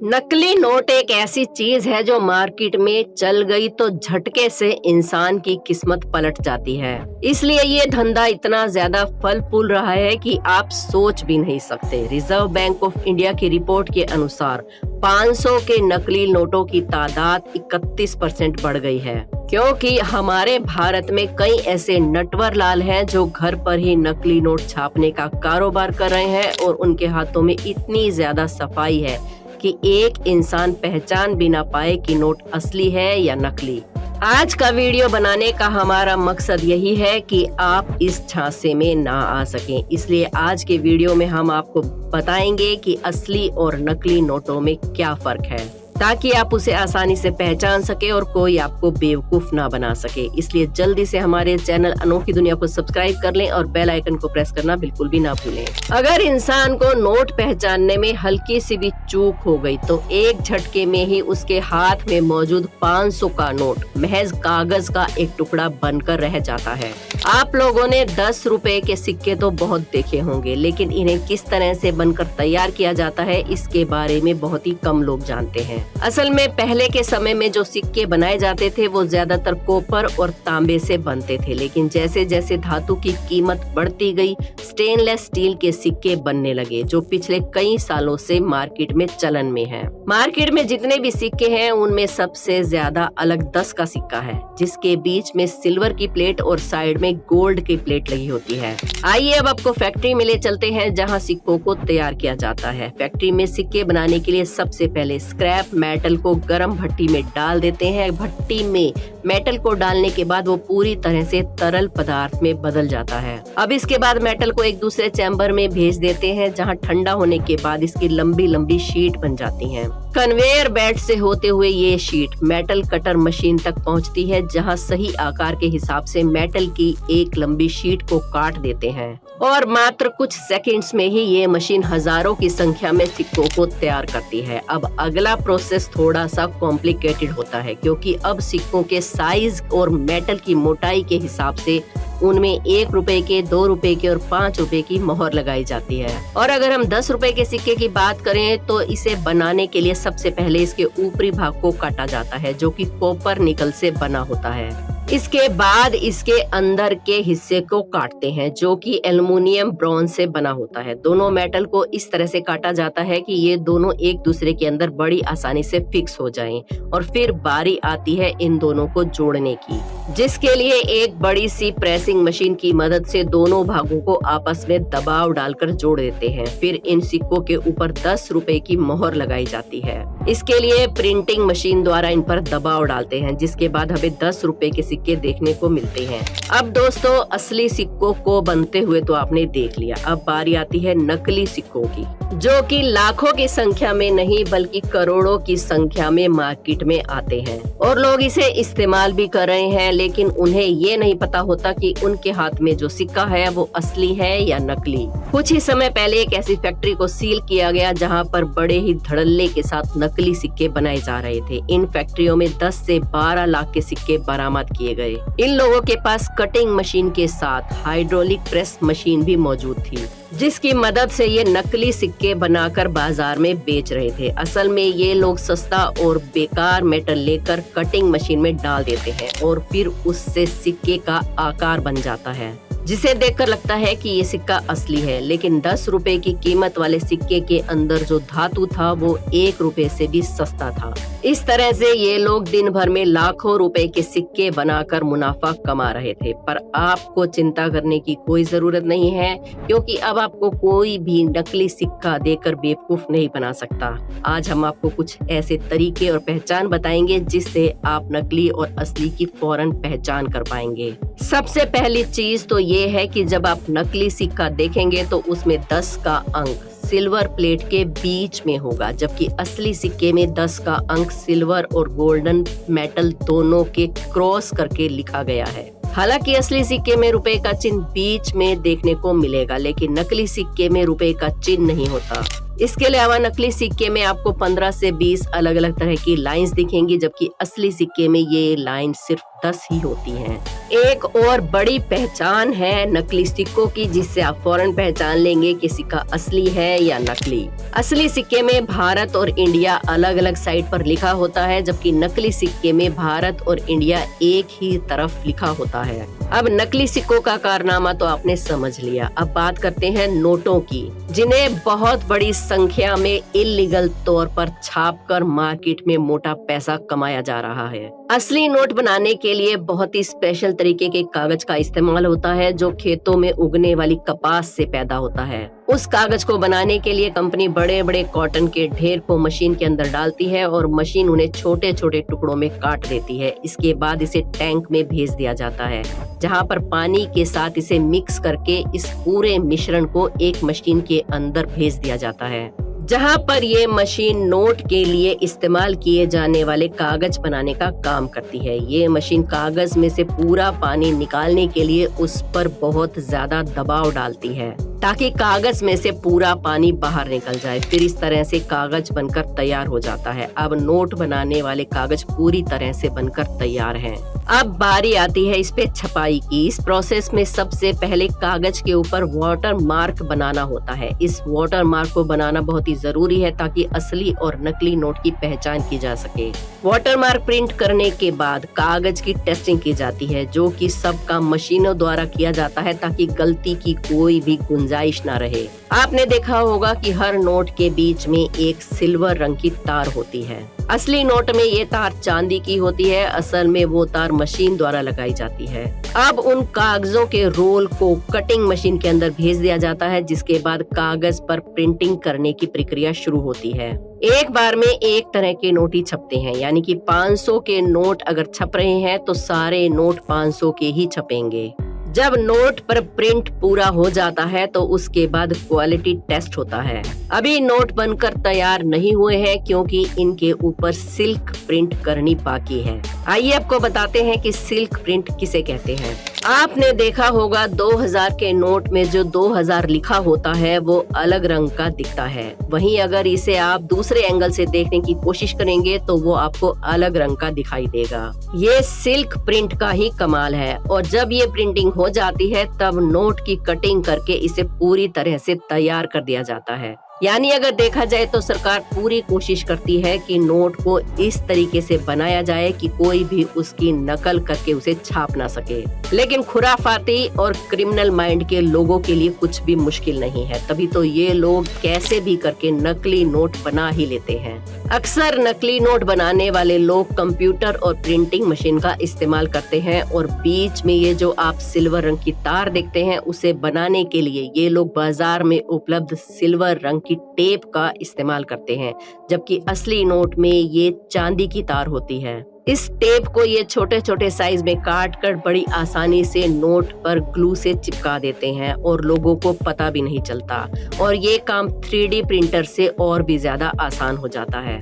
नकली नोट एक ऐसी चीज है जो मार्केट में चल गई तो झटके से इंसान की किस्मत पलट जाती है। इसलिए ये धंधा इतना ज्यादा फल फूल रहा है कि आप सोच भी नहीं सकते। रिजर्व बैंक ऑफ इंडिया की रिपोर्ट के अनुसार 500 के नकली नोटों की तादाद 31% बढ़ गई है, क्योंकि हमारे भारत में कई ऐसे नटवर लाल हैं जो घर पर ही नकली नोट छापने का कारोबार कर रहे हैं और उनके हाथों में इतनी ज्यादा सफाई है कि एक इंसान पहचान भी ना पाए कि नोट असली है या नकली। आज का वीडियो बनाने का हमारा मकसद यही है कि आप इस झांसे में ना आ सकें। इसलिए आज के वीडियो में हम आपको बताएंगे कि असली और नकली नोटों में क्या फर्क है, ताकि आप उसे आसानी से पहचान सके और कोई आपको बेवकूफ ना बना सके। इसलिए जल्दी से हमारे चैनल अनोखी दुनिया को सब्सक्राइब कर लें और बेल आइकन को प्रेस करना बिल्कुल भी ना भूलें। अगर इंसान को नोट पहचानने में हल्की सी भी चूक हो गई तो एक झटके में ही उसके हाथ में मौजूद 500 का नोट महज कागज का एक टुकड़ा बनकर रह जाता है। आप लोगों ने 10 रुपए के सिक्के तो बहुत देखे होंगे, लेकिन इन्हें किस तरह से बनकर तैयार किया जाता है इसके बारे में बहुत ही कम लोग जानते हैं। असल में पहले के समय में जो सिक्के बनाए जाते थे वो ज्यादातर कॉपर और तांबे से बनते थे, लेकिन जैसे जैसे धातु की कीमत बढ़ती गई स्टेनलेस स्टील के सिक्के बनने लगे, जो पिछले कई सालों से मार्केट में चलन में है। मार्केट में जितने भी सिक्के हैं उनमें सबसे ज्यादा अलग 10 का सिक्का है, जिसके बीच में सिल्वर की प्लेट और साइड में गोल्ड की प्लेट लगी होती है। आइए अब आपको फैक्ट्री में ले चलते हैं जहाँ सिक्कों को तैयार किया जाता है। फैक्ट्री में सिक्के बनाने के लिए सबसे पहले स्क्रैप मेटल को गर्म भट्टी में डाल देते हैं। भट्टी में मेटल को डालने के बाद वो पूरी तरह से तरल पदार्थ में बदल जाता है। अब इसके बाद मेटल को एक दूसरे चैम्बर में भेज देते हैं, जहां ठंडा होने के बाद इसकी लंबी लंबी शीट बन जाती हैं। कन्वेयर बेल्ट से होते हुए ये शीट मेटल कटर मशीन तक पहुंचती है, जहां सही आकार के हिसाब से मेटल की एक लंबी शीट को काट देते हैं और मात्र कुछ सेकंड्स में ही ये मशीन हजारों की संख्या में सिक्कों को तैयार करती है। अब अगला प्रोसेस थोड़ा सा कॉम्प्लिकेटेड होता है, क्योंकि अब सिक्कों के साइज और मेटल की मोटाई के हिसाब से उनमें 1 रुपए के, 2 रुपए के और 5 रुपए की मोहर लगाई जाती है। और अगर हम 10 रुपए के सिक्के की बात करें तो इसे बनाने के लिए सबसे पहले इसके ऊपरी भाग को काटा जाता है, जो कि कॉपर निकल से बना होता है। इसके बाद इसके अंदर के हिस्से को काटते हैं, जो कि एल्युमिनियम ब्रॉन्ज से बना होता है। दोनों मेटल को इस तरह से काटा जाता है कि ये दोनों एक दूसरे के अंदर बड़ी आसानी से फिक्स हो जाएं, और फिर बारी आती है इन दोनों को जोड़ने की, जिसके लिए एक बड़ी सी प्रेसिंग मशीन की मदद से दोनों भागों को आपस में दबाव डालकर जोड़ देते हैं। फिर इन सिक्कों के ऊपर 10 रुपए की मोहर लगाई जाती है। इसके लिए प्रिंटिंग मशीन द्वारा इन पर दबाव डालते हैं, जिसके बाद हमें 10 रुपए के सिक्के देखने को मिलते हैं। अब दोस्तों, असली सिक्कों को बनते हुए तो आपने देख लिया, अब बारी आती है नकली सिक्कों की, जो कि लाखों की संख्या में नहीं बल्कि करोड़ों की संख्या में मार्केट में आते हैं और लोग इसे इस्तेमाल भी कर रहे हैं, लेकिन उन्हें ये नहीं पता होता कि उनके हाथ में जो सिक्का है वो असली है या नकली। कुछ ही समय पहले एक ऐसी फैक्ट्री को सील किया गया जहां पर बड़े ही धड़ल्ले के साथ नकली सिक्के बनाए जा रहे थे। इन फैक्ट्रियों में 10 से 12 लाख के सिक्के बरामद किए गए। इन लोगों के पास कटिंग मशीन के साथ हाइड्रोलिक प्रेस मशीन भी मौजूद थी, जिसकी मदद से ये नकली सिक्के बनाकर बाजार में बेच रहे थे। असल में ये लोग सस्ता और बेकार मेटल लेकर कटिंग मशीन में डाल देते हैं और फिर उससे सिक्के का आकार बन जाता है, जिसे देखकर लगता है कि ये सिक्का असली है। लेकिन 10 रुपए की कीमत वाले सिक्के के अंदर जो धातु था वो 1 रुपए से भी सस्ता था। इस तरह से ये लोग दिन भर में लाखों रुपए के सिक्के बनाकर मुनाफा कमा रहे थे। पर आपको चिंता करने की कोई जरूरत नहीं है, क्योंकि अब आपको कोई भी नकली सिक्का देकर बेवकूफ नहीं बना सकता। आज हम आपको कुछ ऐसे तरीके और पहचान बताएंगे जिससे आप नकली और असली की फौरन पहचान कर पाएंगे। सबसे पहली चीज तो ये है कि जब आप नकली सिक्का देखेंगे तो उसमें 10 का अंक सिल्वर प्लेट के बीच में होगा, जबकि असली सिक्के में 10 का अंक सिल्वर और गोल्डन मेटल दोनों के क्रॉस करके लिखा गया है। हालांकि असली सिक्के में रुपए का चिन्ह बीच में देखने को मिलेगा, लेकिन नकली सिक्के में रुपए का चिन्ह नहीं होता। इसके अलावा नकली सिक्के में आपको 15 से 20 अलग अलग तरह की लाइंस दिखेंगी, जबकि असली सिक्के में ये लाइन सिर्फ 10 ही होती हैं। एक और बड़ी पहचान है नकली सिक्कों की, जिससे आप फौरन पहचान लेंगे कि सिक्का असली है या नकली। असली सिक्के में भारत और इंडिया अलग अलग साइड पर लिखा होता है, जबकि नकली सिक्के में भारत और इंडिया एक ही तरफ लिखा होता है। अब नकली सिक्कों का कारनामा तो आपने समझ लिया। अब बात करते हैं नोटों की, जिन्हें बहुत बड़ी संख्या में इल्लीगल तौर पर छापकर मार्केट में मोटा पैसा कमाया जा रहा है। असली नोट बनाने के लिए बहुत ही स्पेशल तरीके के कागज का इस्तेमाल होता है, जो खेतों में उगने वाली कपास से पैदा होता है। उस कागज को बनाने के लिए कंपनी बड़े बड़े कॉटन के ढेर को मशीन के अंदर डालती है और मशीन उन्हें छोटे छोटे टुकड़ों में काट देती है। इसके बाद इसे टैंक में भेज दिया जाता है, जहां पर पानी के साथ इसे मिक्स करके इस पूरे मिश्रण को एक मशीन के अंदर भेज दिया जाता है, जहां पर ये मशीन नोट के लिए इस्तेमाल किए जाने वाले कागज बनाने का काम करती है। ये मशीन कागज में से पूरा पानी निकालने के लिए उस पर बहुत ज्यादा दबाव डालती है, ताकि कागज में से पूरा पानी बाहर निकल जाए। फिर इस तरह से कागज बनकर तैयार हो जाता है। अब नोट बनाने वाले कागज पूरी तरह से बनकर तैयार हैं। अब बारी आती है इस पे छपाई की। इस प्रोसेस में सबसे पहले कागज के ऊपर वाटर मार्क बनाना होता है। इस वाटर मार्क को बनाना बहुत ही जरूरी है, ताकि असली और नकली नोट की पहचान की जा सके। वाटर मार्क प्रिंट करने के बाद कागज की टेस्टिंग की जाती है, जो कि सब काम मशीनों द्वारा किया जाता है, ताकि गलती की कोई भी गुंजाइश ना रहे। आपने देखा होगा कि हर नोट के बीच में एक सिल्वर रंग की तार होती है। असली नोट में ये तार चांदी की होती है, असल में वो तार मशीन द्वारा लगाई जाती है। अब उन कागजों के रोल को कटिंग मशीन के अंदर भेज दिया जाता है, जिसके बाद कागज पर प्रिंटिंग करने की प्रक्रिया शुरू होती है। एक बार में एक तरह के नोट ही छपते हैं, यानी कि 500 के नोट अगर छप रहे हैं तो सारे नोट 500 के ही छपेंगे। जब नोट पर प्रिंट पूरा हो जाता है तो उसके बाद क्वालिटी टेस्ट होता है। अभी नोट बनकर तैयार नहीं हुए हैं, क्योंकि इनके ऊपर सिल्क प्रिंट करनी बाकी है। आइए आपको बताते हैं कि सिल्क प्रिंट किसे कहते हैं। आपने देखा होगा 2000 के नोट में जो 2000 लिखा होता है वो अलग रंग का दिखता है। वहीं अगर इसे आप दूसरे एंगल से देखने की कोशिश करेंगे तो वो आपको अलग रंग का दिखाई देगा। ये सिल्क प्रिंट का ही कमाल है। और जब ये प्रिंटिंग हो जाती है तब नोट की कटिंग करके इसे पूरी तरह से तैयार कर दिया जाता है। यानी अगर देखा जाए तो सरकार पूरी कोशिश करती है कि नोट को इस तरीके से बनाया जाए कि कोई भी उसकी नकल करके उसे छाप ना सके। लेकिन खुराफाती और क्रिमिनल माइंड के लोगों के लिए कुछ भी मुश्किल नहीं है, तभी तो ये लोग कैसे भी करके नकली नोट बना ही लेते हैं। अक्सर नकली नोट बनाने वाले लोग कंप्यूटर और प्रिंटिंग मशीन का इस्तेमाल करते हैं, और बीच में ये जो आप सिल्वर रंग की तार देखते हैं उसे बनाने के लिए ये लोग बाजार में उपलब्ध सिल्वर रंग की टेप का इस्तेमाल करते हैं, जबकि असली नोट में ये चांदी की तार होती है। इस टेप को ये छोटे छोटे साइज में काट कर बड़ी आसानी से नोट पर ग्लू से चिपका देते हैं और लोगों को पता भी नहीं चलता, और ये काम 3D प्रिंटर से और भी ज्यादा आसान हो जाता है।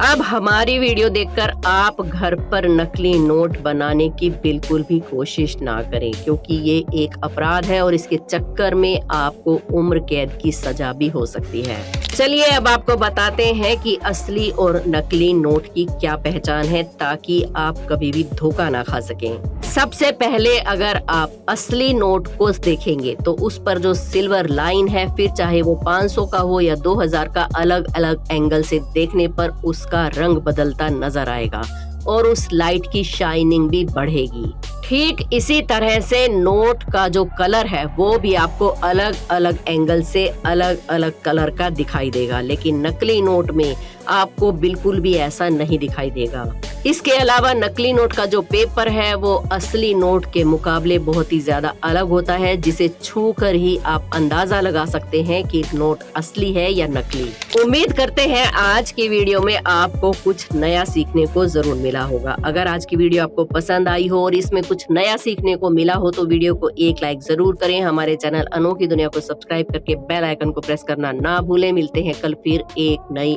अब हमारी वीडियो देखकर आप घर पर नकली नोट बनाने की बिल्कुल भी कोशिश ना करें, क्योंकि ये एक अपराध है और इसके चक्कर में आपको उम्र कैद की सजा भी हो सकती है। चलिए अब आपको बताते हैं कि असली और नकली नोट की क्या पहचान है, ताकि आप कभी भी धोखा ना खा सकें। सबसे पहले अगर आप असली नोट को देखेंगे तो उस पर जो सिल्वर लाइन है, फिर चाहे वो 500 का हो या 2000 का, अलग अलग एंगल से देखने पर उसका रंग बदलता नजर आएगा और उस लाइट की शाइनिंग भी बढ़ेगी। ठीक इसी तरह से नोट का जो कलर है वो भी आपको अलग अलग एंगल से अलग अलग कलर का दिखाई देगा, लेकिन नकली नोट में आपको बिल्कुल भी ऐसा नहीं दिखाई देगा। इसके अलावा नकली नोट का जो पेपर है वो असली नोट के मुकाबले बहुत ही ज्यादा अलग होता है, जिसे छू कर ही आप अंदाजा लगा सकते हैं कि नोट असली है या नकली। उम्मीद करते हैं आज की वीडियो में आपको कुछ नया सीखने को जरूर मिला होगा। अगर आज की वीडियो आपको पसंद आई हो और इसमें कुछ नया सीखने को मिला हो तो वीडियो को एक लाइक जरूर करें। हमारे चैनल अनोखी दुनिया को सब्सक्राइब करके बेल आइकन को प्रेस करना ना भूलें। मिलते हैं कल फिर एक नई